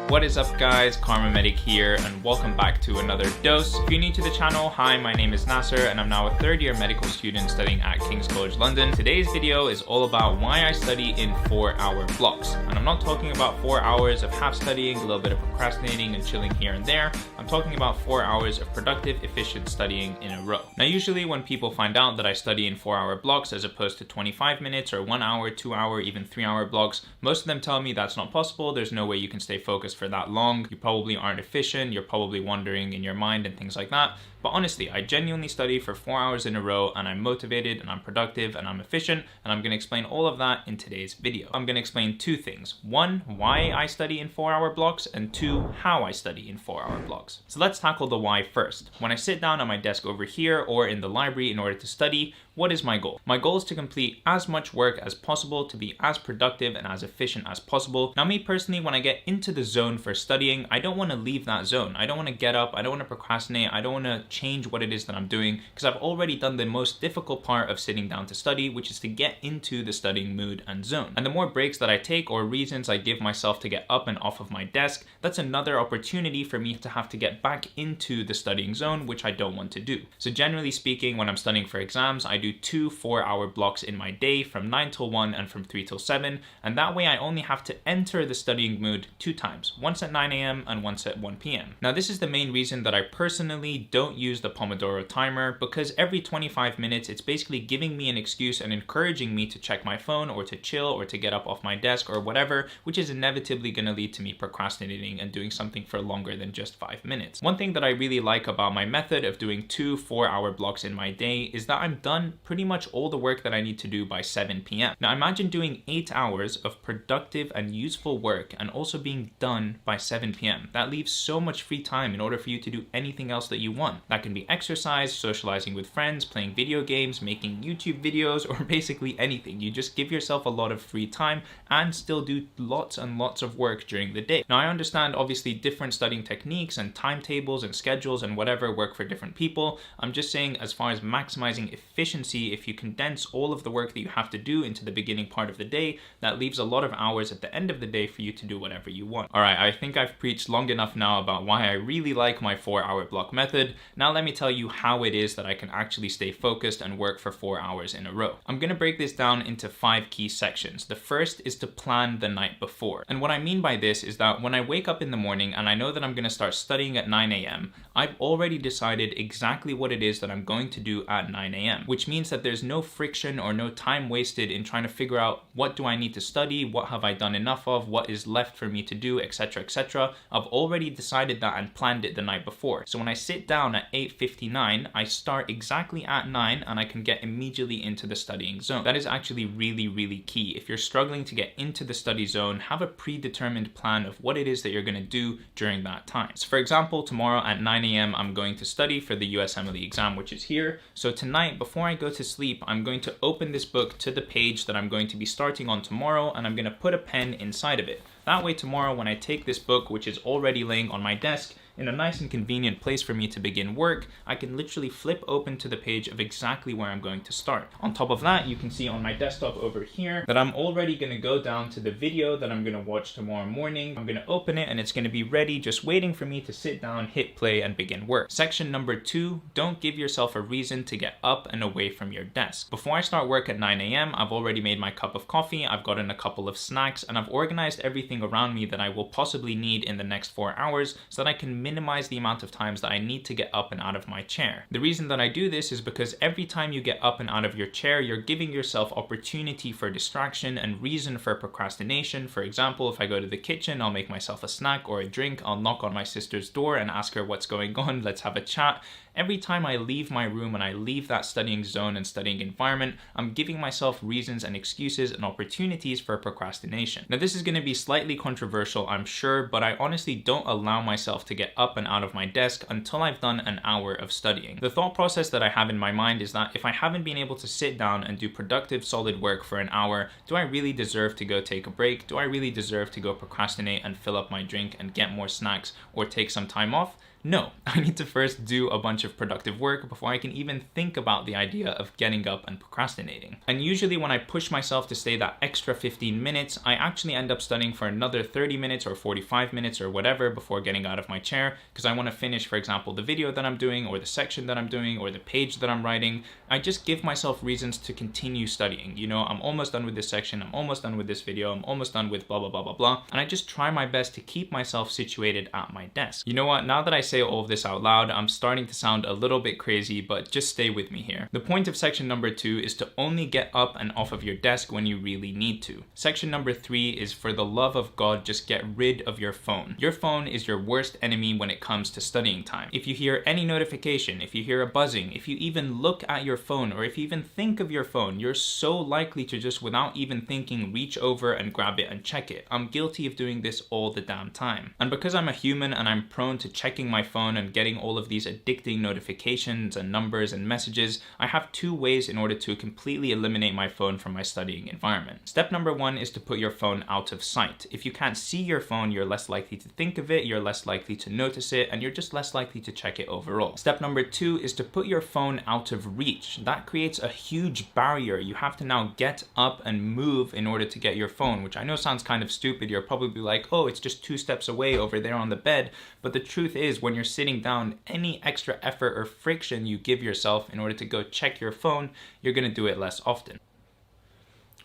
What is up guys, Kharma Medic here and welcome back to another dose. If you're new to the channel, hi, my name is Nasser and I'm now a third year medical student studying at King's College London. Today's video is all about why I study in 4-hour blocks. And I'm not talking about 4 hours of half studying, a little bit of procrastinating and chilling here and there. I'm talking about 4 hours of productive, efficient studying in a row. Now usually when people find out that I study in 4-hour blocks as opposed to 25 minutes or 1 hour, 2 hour, even 3-hour blocks, most of them tell me that's not possible. There's no way you can stay focused for that long. You probably aren't efficient. You're probably wandering in your mind and things like that. But honestly, I genuinely study for 4 hours in a row and I'm motivated and I'm productive and I'm efficient, and I'm going to explain all of that in today's video. I'm going to explain two things. One, why I study in 4-hour blocks, and two, how I study in 4-hour blocks. So let's tackle the why first. When I sit down at my desk over here or in the library in order to study, what is my goal? My goal is to complete as much work as possible, to be as productive and as efficient as possible. Now me personally, when I get into the zone for studying, I don't want to leave that zone. I don't want to get up, I don't want to procrastinate, I don't want to change what it is that I'm doing, because I've already done the most difficult part of sitting down to study, which is to get into the studying mood and zone. And the more breaks that I take or reasons I give myself to get up and off of my desk, that's another opportunity for me to have to get back into the studying zone, which I don't want to do. So generally speaking, when I'm studying for exams, I do 2 4-hour blocks in my day from 9 till 1 and from 3 till 7, and that way I only have to enter the studying mood 2 times, once at 9 a.m. and once at 1 p.m. Now this is the main reason that I personally don't use the Pomodoro timer, because every 25 minutes it's basically giving me an excuse and encouraging me to check my phone or to chill or to get up off my desk or whatever, which is inevitably going to lead to me procrastinating and doing something for longer than just 5 minutes. One thing that I really like about my method of doing 2 4-hour blocks in my day is that I'm done pretty much all the work that I need to do by 7 p.m. Now imagine doing 8 hours of productive and useful work and also being done by 7 p.m. That leaves so much free time in order for you to do anything else that you want. That can be exercise, socializing with friends, playing video games, making YouTube videos, or basically anything. You just give yourself a lot of free time and still do lots and lots of work during the day. Now I understand obviously different studying techniques and timetables and schedules and whatever work for different people. I'm just saying, as far as maximizing efficiency, if you condense all of the work that you have to do into the beginning part of the day, that leaves a lot of hours at the end of the day for you to do whatever you want. Alright, I think I've preached long enough now about why I really like my 4-hour block method. Now let me tell you how it is that I can actually stay focused and work for 4 hours in a row. I'm going to break this down into 5 key sections. The first is to plan the night before. And what I mean by this is that when I wake up in the morning and I know that I'm going to start studying at 9 a.m., I've already decided exactly what it is that I'm going to do at 9 a.m., which means that there's no friction or no time wasted in trying to figure out what do I need to study, what have I done enough of, what is left for me to do, etc, etc. I've already decided that and planned it the night before. So when I sit down at 8:59, I start exactly at 9 and I can get immediately into the studying zone. That is actually really key. If you're struggling to get into the study zone, have a predetermined plan of what it is that you're going to do during that time. So for example, tomorrow at 9 a.m. I'm going to study for the USMLE exam, which is here. So tonight, before I go to sleep, I'm going to open this book to the page that I'm going to be starting on tomorrow, and I'm going to put a pen inside of it. That way tomorrow when I take this book, which is already laying on my desk, in a nice and convenient place for me to begin work, I can literally flip open to the page of exactly where I'm going to start. On top of that, you can see on my desktop over here that I'm already going to go down to the video that I'm going to watch tomorrow morning. I'm going to open it and it's going to be ready, just waiting for me to sit down, hit play, and begin work. Section number 2, don't give yourself a reason to get up and away from your desk. Before I start work at 9 a.m., I've already made my cup of coffee, I've gotten a couple of snacks, and I've organized everything around me that I will possibly need in the next 4 hours so that I can minimize the amount of times that I need to get up and out of my chair. The reason that I do this is because every time you get up and out of your chair, you're giving yourself opportunity for distraction and reason for procrastination. For example, if I go to the kitchen, I'll make myself a snack or a drink, I'll knock on my sister's door and ask her what's going on, let's have a chat. Every time I leave my room and I leave that studying zone and studying environment, I'm giving myself reasons and excuses and opportunities for procrastination. Now this is going to be slightly controversial, I'm sure, but I honestly don't allow myself to get up and out of my desk until I've done an hour of studying. The thought process that I have in my mind is that if I haven't been able to sit down and do productive, solid work for an hour, do I really deserve to go take a break? Do I really deserve to go procrastinate and fill up my drink and get more snacks or take some time off? No, I need to first do a bunch of productive work before I can even think about the idea of getting up and procrastinating. And usually when I push myself to stay that extra 15 minutes, I actually end up studying for another 30 minutes or 45 minutes or whatever before getting out of my chair, because I want to finish, for example, the video that I'm doing or the section that I'm doing or the page that I'm writing. I just give myself reasons to continue studying. You know, I'm almost done with this section, I'm almost done with this video, I'm almost done with blah, blah, blah, blah, blah. And I just try my best to keep myself situated at my desk. You know what? Now that I say all of this out loud, I'm starting to sound a little bit crazy, but just stay with me here. The point of section number 2 is to only get up and off of your desk when you really need to. Section number 3 is, for the love of God, just get rid of your phone. Your phone is your worst enemy when it comes to studying time. If you hear any notification, if you hear a buzzing, if you even look at your phone, or if you even think of your phone, you're so likely to just, without even thinking, reach over and grab it and check it. I'm guilty of doing this all the damn time. And because I'm a human and I'm prone to checking my phone and getting all of these addicting notifications and numbers and messages, I have 2 ways in order to completely eliminate my phone from my studying environment. Step number 1 is to put your phone out of sight. If you can't see your phone, you're less likely to think of it, you're less likely to notice it, and you're just less likely to check it overall. Step number 2 is to put your phone out of reach. That creates a huge barrier. You have to now get up and move in order to get your phone, which I know sounds kind of stupid. You're probably like, oh, it's just 2 steps away over there on the bed. But the truth is, when you're sitting down, any extra effort or friction you give yourself in order to go check your phone, you're gonna do it less often.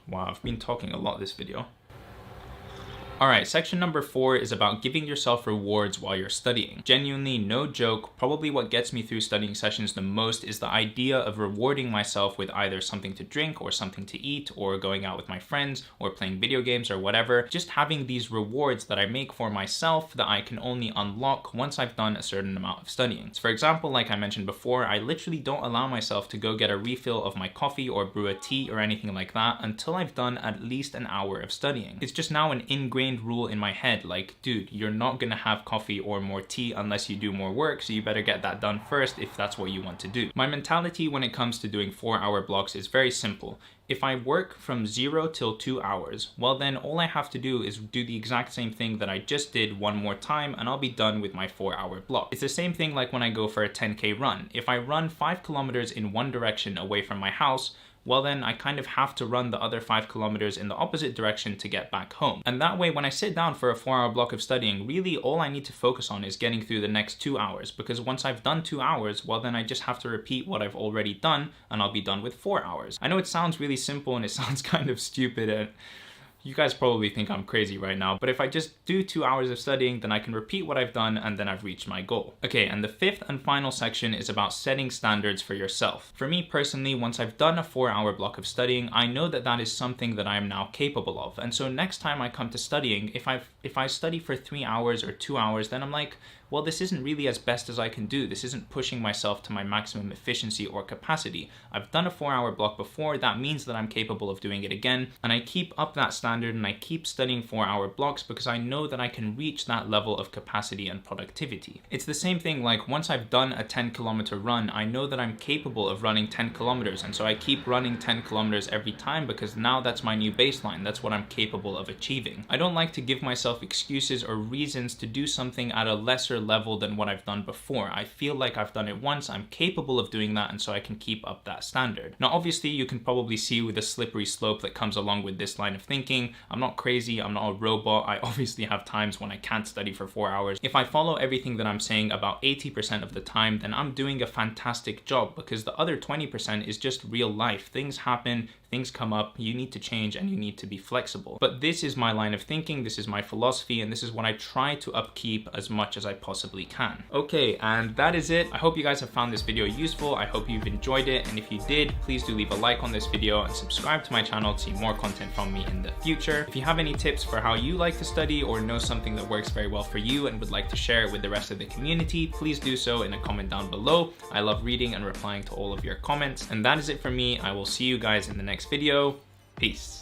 Wow, I've been talking a lot this video. Alright, section number 4 is about giving yourself rewards while you're studying. Genuinely, no joke, probably what gets me through studying sessions the most is the idea of rewarding myself with either something to drink or something to eat, or going out with my friends, or playing video games or whatever. Just having these rewards that I make for myself that I can only unlock once I've done a certain amount of studying. So for example, like I mentioned before, I literally don't allow myself to go get a refill of my coffee or brew a tea or anything like that until I've done at least an hour of studying. It's just now an ingrained rule in my head, like, dude, you're not gonna have coffee or more tea unless you do more work, so you better get that done first if that's what you want to do. My mentality when it comes to doing 4-hour blocks is very simple. If I work from 0 till 2 hours, well then all I have to do is do the exact same thing that I just did one more time and I'll be done with my 4-hour block. It's the same thing like when I go for a 10K run. If I run 5 kilometers in one direction away from my house, well then I kind of have to run the other 5 kilometers in the opposite direction to get back home. And that way when I sit down for a 4-hour block of studying, really all I need to focus on is getting through the next 2 hours, because once I've done 2 hours, well then I just have to repeat what I've already done and I'll be done with 4 hours. I know it sounds really simple and it sounds kind of stupid, and you guys probably think I'm crazy right now, but if I just do 2 hours of studying, then I can repeat what I've done and then I've reached my goal. Okay, and the 5th and final section is about setting standards for yourself. For me personally, once I've done a 4-hour block of studying, I know that that is something that I am now capable of. And so next time I come to studying, if I study for 3 hours or 2 hours, then I'm like, well, this isn't really as best as I can do. This isn't pushing myself to my maximum efficiency or capacity. I've done a 4-hour block before. That means that I'm capable of doing it again. And I keep up that standard and I keep studying 4-hour blocks because I know that I can reach that level of capacity and productivity. It's the same thing like once I've done a 10-kilometer run, I know that I'm capable of running 10 kilometers. And so I keep running 10 kilometers every time because now that's my new baseline. That's what I'm capable of achieving. I don't like to give myself excuses or reasons to do something at a lesser level than what I've done before. I feel like I've done it once, I'm capable of doing that, and so I can keep up that standard. Now obviously you can probably see with the slippery slope that comes along with this line of thinking, I'm not crazy, I'm not a robot. I obviously have times when I can't study for 4 hours. If I follow everything that I'm saying about 80% of the time, then I'm doing a fantastic job, because the other 20% is just real life. Things happen, things come up, you need to change and you need to be flexible. But this is my line of thinking, this is my philosophy, and this is what I try to upkeep as much as I possibly can. Okay, and that is it. I hope you guys have found this video useful. I hope you've enjoyed it, and if you did, please do leave a like on this video and subscribe to my channel to see more content from me in the future. If you have any tips for how you like to study or know something that works very well for you and would like to share it with the rest of the community, please do so in a comment down below. I love reading and replying to all of your comments. And that is it for me. I will see you guys in the next video. Peace.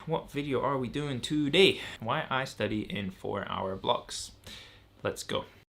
What video are we doing today? Why I study in 4-hour blocks. Let's go.